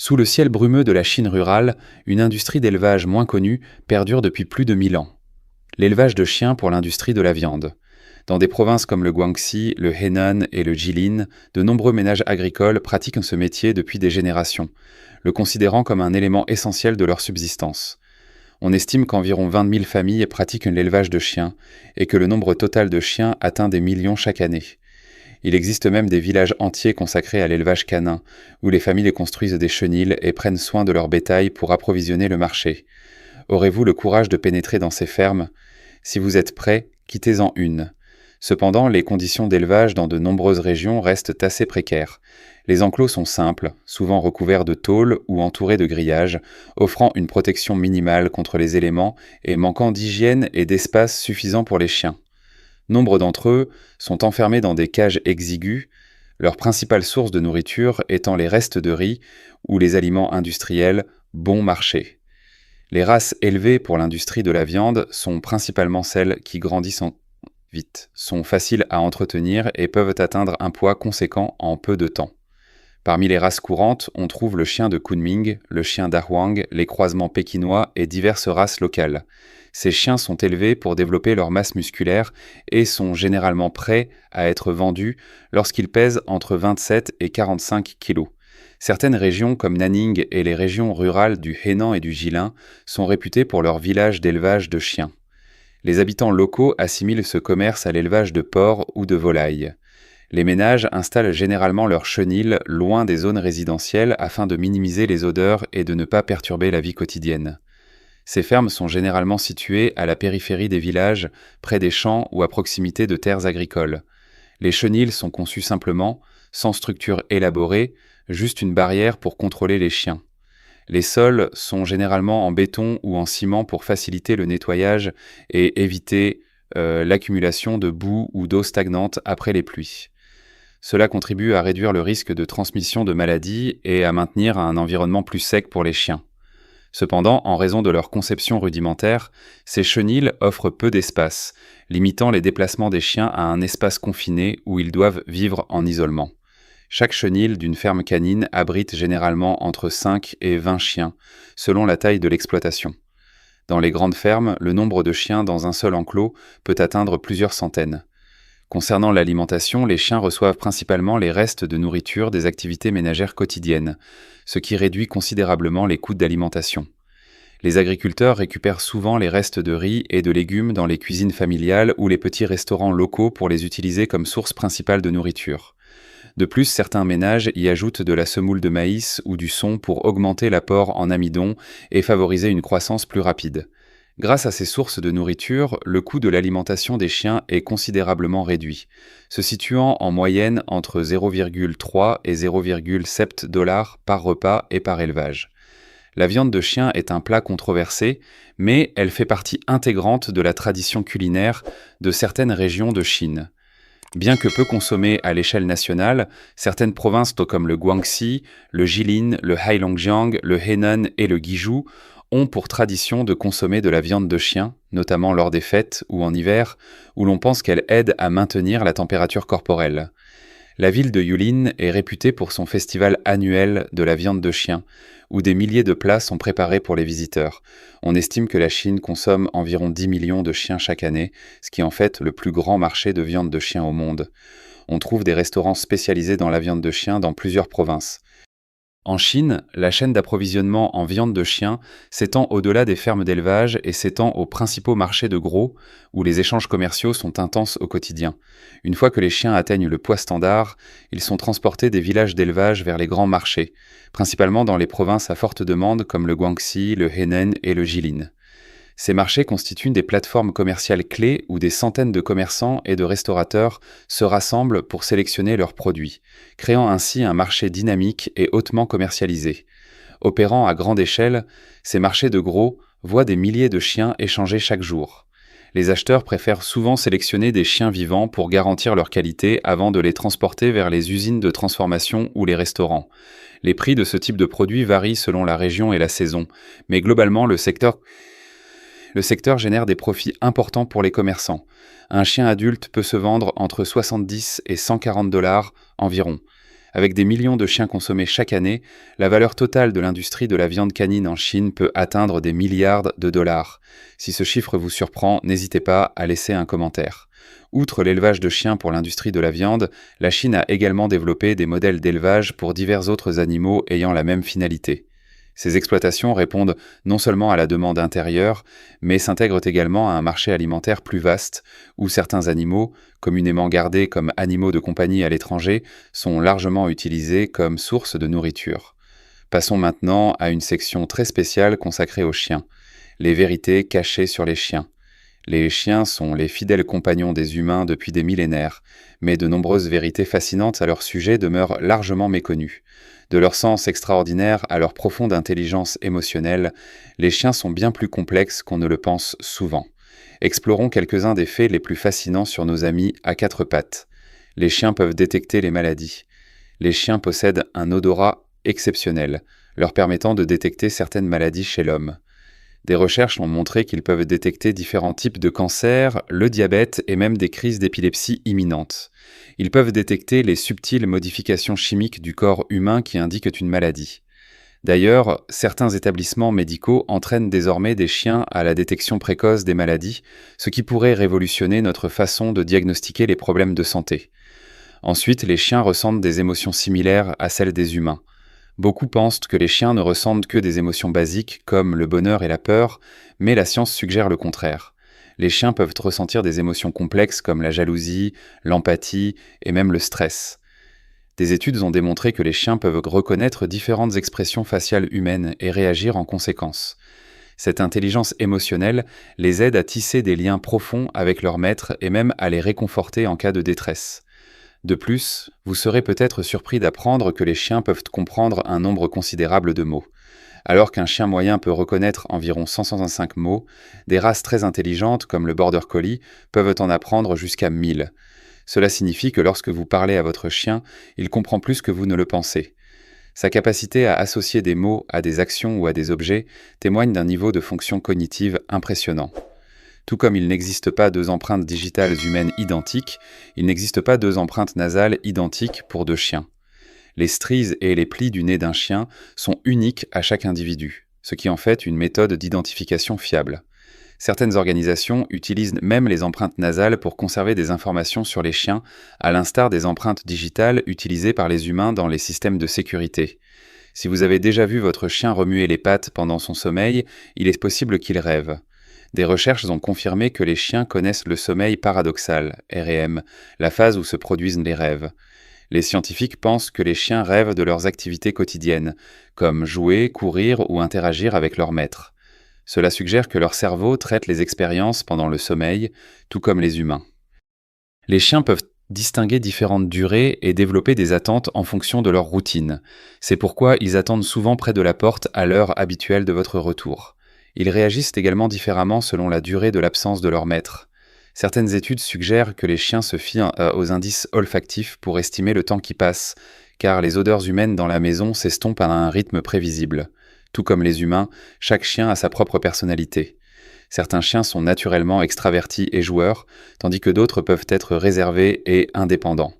Sous le ciel brumeux de la Chine rurale, une industrie d'élevage moins connue perdure depuis plus de 1000 ans. L'élevage de chiens pour l'industrie de la viande. Dans des provinces comme le Guangxi, le Henan et le Jilin, de nombreux ménages agricoles pratiquent ce métier depuis des générations, le considérant comme un élément essentiel de leur subsistance. On estime qu'environ 20 000 familles pratiquent l'élevage de chiens et que le nombre total de chiens atteint des millions chaque année. Il existe même des villages entiers consacrés à l'élevage canin, où les familles construisent des chenils et prennent soin de leur bétail pour approvisionner le marché. Aurez-vous le courage de pénétrer dans ces fermes ? Si vous êtes prêt, quittez-en une. Cependant, les conditions d'élevage dans de nombreuses régions restent assez précaires. Les enclos sont simples, souvent recouverts de tôles ou entourés de grillages, offrant une protection minimale contre les éléments et manquant d'hygiène et d'espace suffisant pour les chiens. Nombre d'entre eux sont enfermés dans des cages exiguës, leur principale source de nourriture étant les restes de riz ou les aliments industriels bon marché. Les races élevées pour l'industrie de la viande sont principalement celles qui grandissent vite, sont faciles à entretenir et peuvent atteindre un poids conséquent en peu de temps. Parmi les races courantes, on trouve le chien de Kunming, le chien d'Ahuang, les croisements pékinois et diverses races locales. Ces chiens sont élevés pour développer leur masse musculaire et sont généralement prêts à être vendus lorsqu'ils pèsent entre 27 et 45 kg. Certaines régions comme Nanning et les régions rurales du Henan et du Jilin sont réputées pour leurs villages d'élevage de chiens. Les habitants locaux assimilent ce commerce à l'élevage de porcs ou de volailles. Les ménages installent généralement leurs chenils loin des zones résidentielles afin de minimiser les odeurs et de ne pas perturber la vie quotidienne. Ces fermes sont généralement situées à la périphérie des villages, près des champs ou à proximité de terres agricoles. Les chenils sont conçus simplement, sans structure élaborée, juste une barrière pour contrôler les chiens. Les sols sont généralement en béton ou en ciment pour faciliter le nettoyage et éviter l'accumulation de boue ou d'eau stagnante après les pluies. Cela contribue à réduire le risque de transmission de maladies et à maintenir un environnement plus sec pour les chiens. Cependant, en raison de leur conception rudimentaire, ces chenils offrent peu d'espace, limitant les déplacements des chiens à un espace confiné où ils doivent vivre en isolement. Chaque chenil d'une ferme canine abrite généralement entre 5 et 20 chiens, selon la taille de l'exploitation. Dans les grandes fermes, le nombre de chiens dans un seul enclos peut atteindre plusieurs centaines. Concernant l'alimentation, les chiens reçoivent principalement les restes de nourriture des activités ménagères quotidiennes, ce qui réduit considérablement les coûts d'alimentation. Les agriculteurs récupèrent souvent les restes de riz et de légumes dans les cuisines familiales ou les petits restaurants locaux pour les utiliser comme source principale de nourriture. De plus, certains ménages y ajoutent de la semoule de maïs ou du son pour augmenter l'apport en amidon et favoriser une croissance plus rapide. Grâce à ces sources de nourriture, le coût de l'alimentation des chiens est considérablement réduit, se situant en moyenne entre 0,3 et 0,7 $ par repas et par élevage. La viande de chien est un plat controversé, mais elle fait partie intégrante de la tradition culinaire de certaines régions de Chine. Bien que peu consommée à l'échelle nationale, certaines provinces comme le Guangxi, le Jilin, le Heilongjiang, le Henan et le Guizhou ont pour tradition de consommer de la viande de chien, notamment lors des fêtes ou en hiver, où l'on pense qu'elle aide à maintenir la température corporelle. La ville de Yulin est réputée pour son festival annuel de la viande de chien, où des milliers de plats sont préparés pour les visiteurs. On estime que la Chine consomme environ 10 millions de chiens chaque année, ce qui est en fait le plus grand marché de viande de chien au monde. On trouve des restaurants spécialisés dans la viande de chien dans plusieurs provinces. En Chine, la chaîne d'approvisionnement en viande de chien s'étend au-delà des fermes d'élevage et s'étend aux principaux marchés de gros, où les échanges commerciaux sont intenses au quotidien. Une fois que les chiens atteignent le poids standard, ils sont transportés des villages d'élevage vers les grands marchés, principalement dans les provinces à forte demande comme le Guangxi, le Henan et le Jilin. Ces marchés constituent des plateformes commerciales clés où des centaines de commerçants et de restaurateurs se rassemblent pour sélectionner leurs produits, créant ainsi un marché dynamique et hautement commercialisé. Opérant à grande échelle, ces marchés de gros voient des milliers de chiens échangés chaque jour. Les acheteurs préfèrent souvent sélectionner des chiens vivants pour garantir leur qualité avant de les transporter vers les usines de transformation ou les restaurants. Les prix de ce type de produits varient selon la région et la saison, mais globalement le secteur génère des profits importants pour les commerçants. Un chien adulte peut se vendre entre 70 et 140 $ environ. Avec des millions de chiens consommés chaque année, la valeur totale de l'industrie de la viande canine en Chine peut atteindre des milliards de dollars. Si ce chiffre vous surprend, n'hésitez pas à laisser un commentaire. Outre l'élevage de chiens pour l'industrie de la viande, la Chine a également développé des modèles d'élevage pour divers autres animaux ayant la même finalité. Ces exploitations répondent non seulement à la demande intérieure, mais s'intègrent également à un marché alimentaire plus vaste, où certains animaux, communément gardés comme animaux de compagnie à l'étranger, sont largement utilisés comme source de nourriture. Passons maintenant à une section très spéciale consacrée aux chiens, les vérités cachées sur les chiens. Les chiens sont les fidèles compagnons des humains depuis des millénaires, mais de nombreuses vérités fascinantes à leur sujet demeurent largement méconnues. De leur sens extraordinaire à leur profonde intelligence émotionnelle, les chiens sont bien plus complexes qu'on ne le pense souvent. Explorons quelques-uns des faits les plus fascinants sur nos amis à quatre pattes. Les chiens peuvent détecter les maladies. Les chiens possèdent un odorat exceptionnel, leur permettant de détecter certaines maladies chez l'homme. Des recherches ont montré qu'ils peuvent détecter différents types de cancers, le diabète et même des crises d'épilepsie imminentes. Ils peuvent détecter les subtiles modifications chimiques du corps humain qui indiquent une maladie. D'ailleurs, certains établissements médicaux entraînent désormais des chiens à la détection précoce des maladies, ce qui pourrait révolutionner notre façon de diagnostiquer les problèmes de santé. Ensuite, les chiens ressentent des émotions similaires à celles des humains. Beaucoup pensent que les chiens ne ressentent que des émotions basiques comme le bonheur et la peur, mais la science suggère le contraire. Les chiens peuvent ressentir des émotions complexes comme la jalousie, l'empathie et même le stress. Des études ont démontré que les chiens peuvent reconnaître différentes expressions faciales humaines et réagir en conséquence. Cette intelligence émotionnelle les aide à tisser des liens profonds avec leur maître et même à les réconforter en cas de détresse. De plus, vous serez peut-être surpris d'apprendre que les chiens peuvent comprendre un nombre considérable de mots. Alors qu'un chien moyen peut reconnaître environ 165 mots, des races très intelligentes comme le Border Collie peuvent en apprendre jusqu'à 1000. Cela signifie que lorsque vous parlez à votre chien, il comprend plus que vous ne le pensez. Sa capacité à associer des mots à des actions ou à des objets témoigne d'un niveau de fonction cognitive impressionnant. Tout comme il n'existe pas deux empreintes digitales humaines identiques, il n'existe pas deux empreintes nasales identiques pour deux chiens. Les stries et les plis du nez d'un chien sont uniques à chaque individu, ce qui en fait une méthode d'identification fiable. Certaines organisations utilisent même les empreintes nasales pour conserver des informations sur les chiens, à l'instar des empreintes digitales utilisées par les humains dans les systèmes de sécurité. Si vous avez déjà vu votre chien remuer les pattes pendant son sommeil, il est possible qu'il rêve. Des recherches ont confirmé que les chiens connaissent le sommeil paradoxal, REM, la phase où se produisent les rêves. Les scientifiques pensent que les chiens rêvent de leurs activités quotidiennes, comme jouer, courir ou interagir avec leur maître. Cela suggère que leur cerveau traite les expériences pendant le sommeil, tout comme les humains. Les chiens peuvent distinguer différentes durées et développer des attentes en fonction de leur routine. C'est pourquoi ils attendent souvent près de la porte à l'heure habituelle de votre retour. Ils réagissent également différemment selon la durée de l'absence de leur maître. Certaines études suggèrent que les chiens se fient aux indices olfactifs pour estimer le temps qui passe, car les odeurs humaines dans la maison s'estompent à un rythme prévisible. Tout comme les humains, chaque chien a sa propre personnalité. Certains chiens sont naturellement extravertis et joueurs, tandis que d'autres peuvent être réservés et indépendants.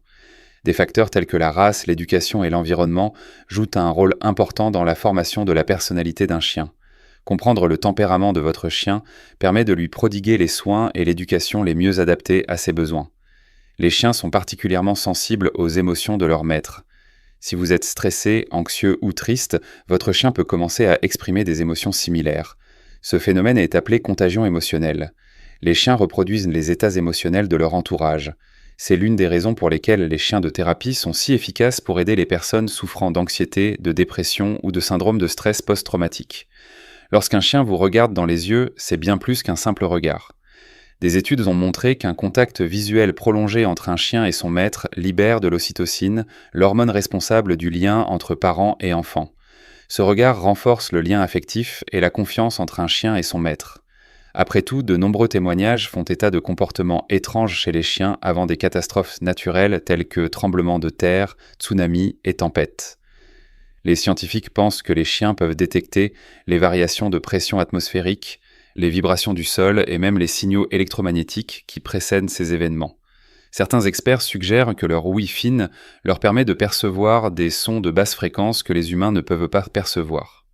Des facteurs tels que la race, l'éducation et l'environnement jouent un rôle important dans la formation de la personnalité d'un chien. Comprendre le tempérament de votre chien permet de lui prodiguer les soins et l'éducation les mieux adaptés à ses besoins. Les chiens sont particulièrement sensibles aux émotions de leur maître. Si vous êtes stressé, anxieux ou triste, votre chien peut commencer à exprimer des émotions similaires. Ce phénomène est appelé contagion émotionnelle. Les chiens reproduisent les états émotionnels de leur entourage. C'est l'une des raisons pour lesquelles les chiens de thérapie sont si efficaces pour aider les personnes souffrant d'anxiété, de dépression ou de syndrome de stress post-traumatique. Lorsqu'un chien vous regarde dans les yeux, c'est bien plus qu'un simple regard. Des études ont montré qu'un contact visuel prolongé entre un chien et son maître libère de l'ocytocine, l'hormone responsable du lien entre parents et enfants. Ce regard renforce le lien affectif et la confiance entre un chien et son maître. Après tout, de nombreux témoignages font état de comportements étranges chez les chiens avant des catastrophes naturelles telles que tremblements de terre, tsunamis et tempêtes. Les scientifiques pensent que les chiens peuvent détecter les variations de pression atmosphérique, les vibrations du sol et même les signaux électromagnétiques qui précèdent ces événements. Certains experts suggèrent que leur ouïe fine leur permet de percevoir des sons de basse fréquence que les humains ne peuvent pas percevoir.